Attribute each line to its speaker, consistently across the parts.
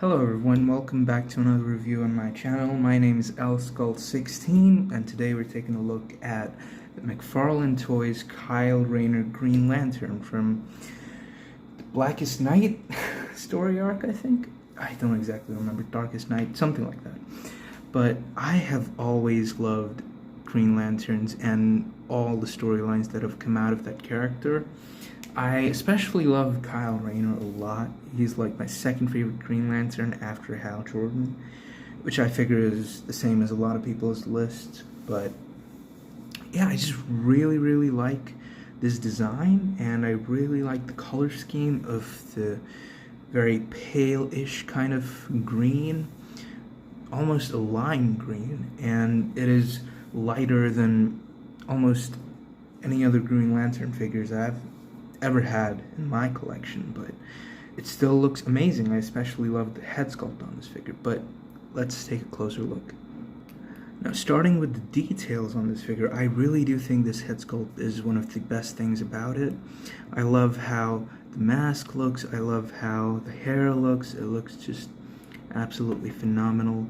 Speaker 1: Hello everyone, welcome back to another review on my channel. My name is lskull16 and today we're taking a look at the McFarlane Toys Kyle Rayner Green Lantern from the Blackest Night story arc, I think. I don't exactly remember, Darkest Night, something like that. But I have always loved Green Lanterns and all the storylines that have come out of that character. I especially love Kyle Rayner a lot. He's like my second favorite Green Lantern after Hal Jordan, which I figure is the same as a lot of people's list. But yeah, I just really like this design, and I really like the color scheme of the very pale-ish kind of green, almost a lime green, and it is lighter than almost any other Green Lantern figures I've ever had in my collection, but it still looks amazing. I especially love the head sculpt on this figure, but let's take a closer look. Now, starting with the details on this figure, I really do think this head sculpt is one of the best things about it. I love how the mask looks, I love how the hair looks, it looks just absolutely phenomenal,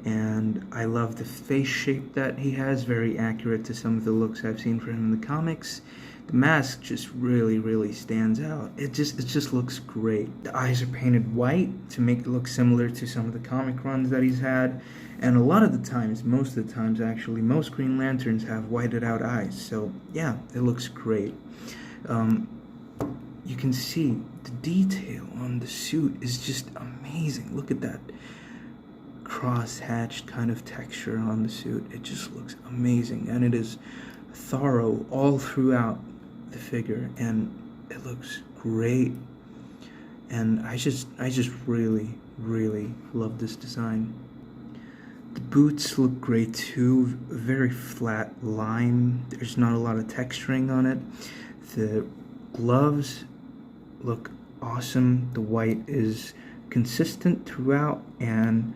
Speaker 1: and I love the face shape that he has, very accurate to some of the looks I've seen from him in the comics. The mask just really stands out. It just looks great. The eyes are painted white to make it look similar to some of the comic runs that he's had. And a lot of the times, most of the times actually, most Green Lanterns have whited out eyes. So yeah, it looks great. You can see the detail on the suit is just amazing. Look at that cross-hatched kind of texture on the suit. It just looks amazing, and it is thorough all throughout the figure, and it looks great. And I just really love this design. The boots look great too, very flat line. There's not a lot of texturing on it. The gloves look awesome. The white is consistent throughout, and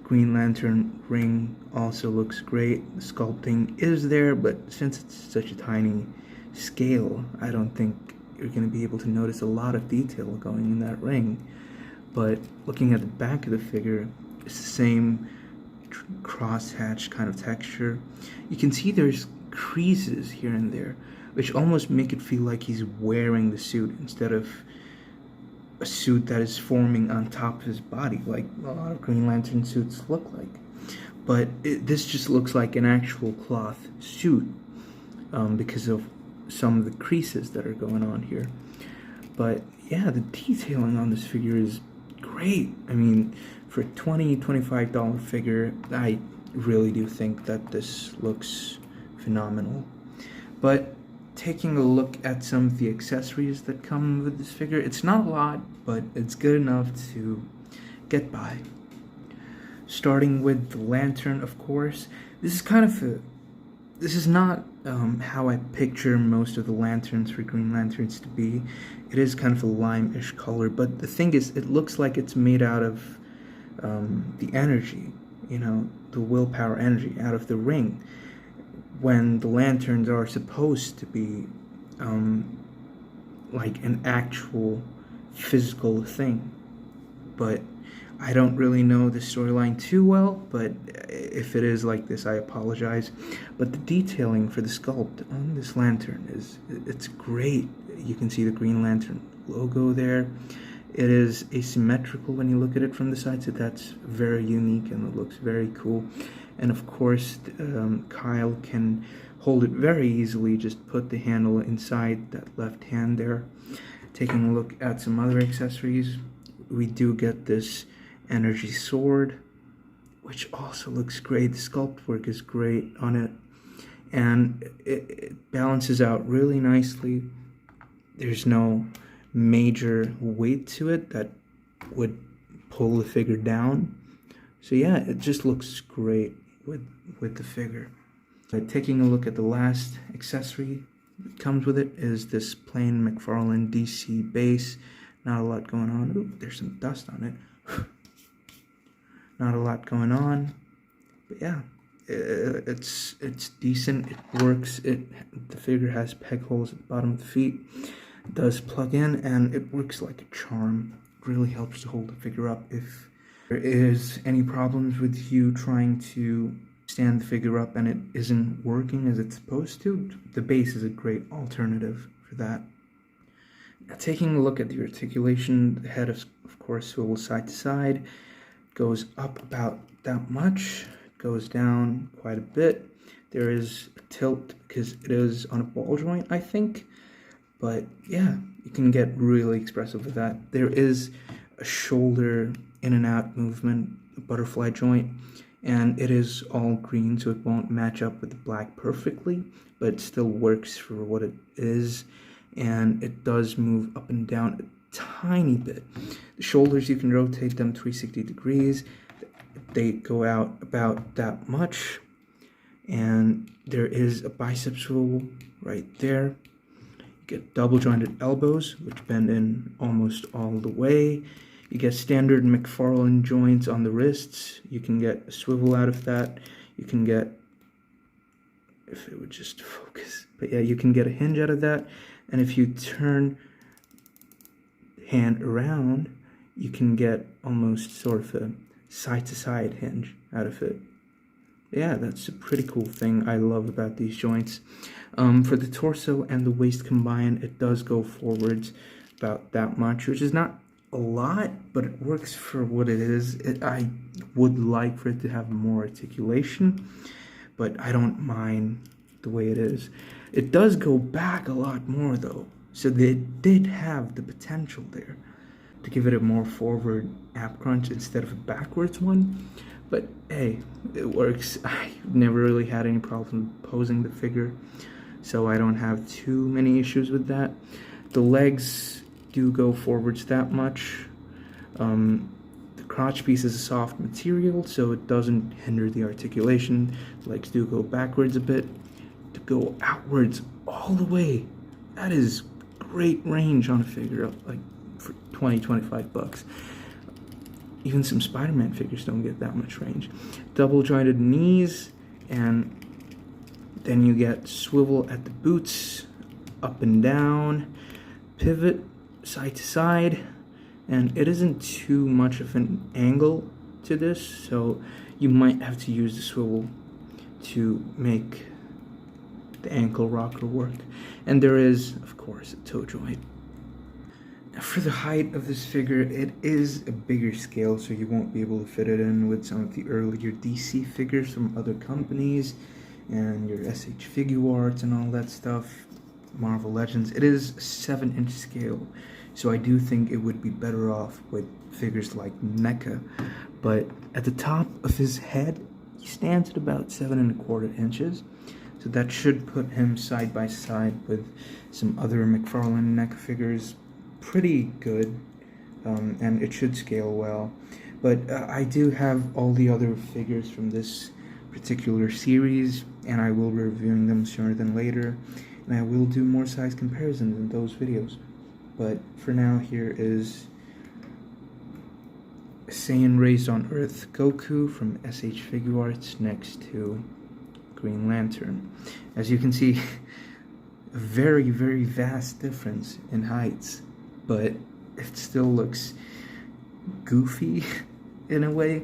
Speaker 1: Green Lantern ring also looks great. The sculpting is there, but since it's such a tiny scale, I don't think you're going to be able to notice a lot of detail going in that ring. But looking at the back of the figure, it's the same cross-hatched kind of texture. You can see there's creases here and there, which almost make it feel like he's wearing the suit instead of a suit that is forming on top of his body, like a lot of Green Lantern suits look like. But this just looks like an actual cloth suit because of some of the creases that are going on here. But yeah, the detailing on this figure is great. I mean, for a $20–25 figure, I really do think that this looks phenomenal. But taking a look at some of the accessories that come with this figure, it's not a lot, but it's good enough to get by. Starting with the lantern, of course. This is not how I picture most of the lanterns for Green Lanterns to be. It is kind of a lime-ish color, but the thing is, it looks like it's made out of the energy, the willpower energy out of the ring, when the lanterns are supposed to be like an actual physical thing. But I don't really know the storyline too well, but if it is like this, I apologize. But the detailing for the sculpt on this lantern it's great. You can see the Green Lantern logo there. It is asymmetrical when you look at it from the side, so that's very unique and it looks very cool. And of course, Kyle can hold it very easily, just put the handle inside that left hand there. Taking a look at some other accessories, we do get this energy sword, which also looks great. The sculpt work is great on it, and it balances out really nicely. There's no major weight to it that would pull the figure down. So yeah, it just looks great with the figure. Taking a look at the last accessory that comes with it is this plain McFarlane DC base. Not a lot going on. Ooh, there's some dust on it. Not a lot going on, but yeah, it's decent. It works. The figure has peg holes at the bottom of the feet. It does plug in, and it works like a charm. really helps to hold the figure up. If there is any problems with you trying to stand the figure up and it isn't working as it's supposed to, the base is a great alternative for that. Now, taking a look at the articulation, the head of course swivels side to side, goes up about that much, goes down quite a bit. There is a tilt because it is on a ball joint, I think, but yeah, you can get really expressive with that. There is a shoulder in and out movement, a butterfly joint, and it is all green, so it won't match up with the black perfectly, but it still works for what it is, and it does move up and down a tiny bit. The shoulders, you can rotate them 360 degrees. They go out about that much, and there is a bicep swivel right there. You get double jointed elbows, which bend in almost all the way. You get standard McFarlane joints on the wrists. You can get a swivel out of that. You can get, if it would just focus, but yeah, you can get a hinge out of that. And if you turn hand around, you can get almost sort of a side-to-side hinge out of it. Yeah, that's a pretty cool thing I love about these joints. For the torso and the waist combined, it does go forwards about that much, which is not a lot, but it works for what it is. I would like for it to have more articulation, but I don't mind the way it is. It does go back a lot more though, so they did have the potential there to give it a more forward ab crunch instead of a backwards one. But hey, it works. I've never really had any problem posing the figure, so I don't have too many issues with that. The legs do go forwards that much. The crotch piece is a soft material, so it doesn't hinder the articulation. The legs do go backwards a bit. To go outwards all the way, that is great range on a figure, like for 20-25 bucks. Even some Spider-Man figures don't get that much range. Double jointed knees, and then you get swivel at the boots, up and down, pivot side to side, and it isn't too much of an angle to this, so you might have to use the swivel to make the ankle rocker work. And there is, of course, a toe joint. Now, for the height of this figure, it is a bigger scale, so you won't be able to fit it in with some of the earlier DC figures from other companies and your SH Figuarts and all that stuff, Marvel Legends. It is a 7-inch scale, so I do think it would be better off with figures like Mecha. But at the top of his head, he stands at about 7¼ inches. So that should put him side by side with some other McFarlane NECA figures pretty good, and it should scale well. But I do have all the other figures from this particular series, and I will be reviewing them sooner than later, and I will do more size comparisons in those videos. But for now, here is Saiyan Raised on Earth Goku from SH Figuarts next to Green Lantern. As you can see, a very, very vast difference in heights, but it still looks goofy in a way.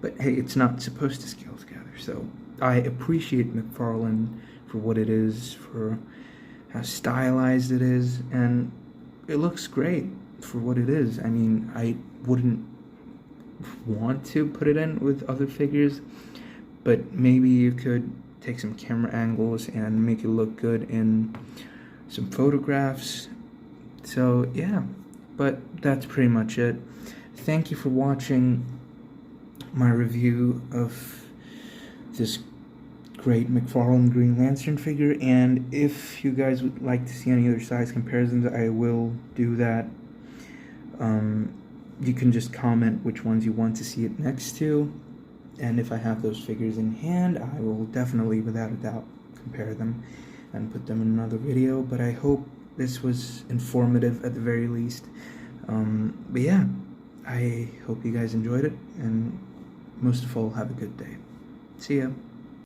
Speaker 1: But hey, it's not supposed to scale together, so I appreciate McFarlane for what it is, for how stylized it is, and it looks great for what it is. I mean, I wouldn't want to put it in with other figures, but maybe you could take some camera angles and make it look good in some photographs. So yeah, but that's pretty much it. Thank you for watching my review of this great McFarlane Green Lantern figure, and if you guys would like to see any other size comparisons, I will do that. You can just comment which ones you want to see it next to, and if I have those figures in hand, I will definitely, without a doubt, compare them and put them in another video. But I hope this was informative at the very least. But yeah, I hope you guys enjoyed it, and most of all, have a good day. See ya.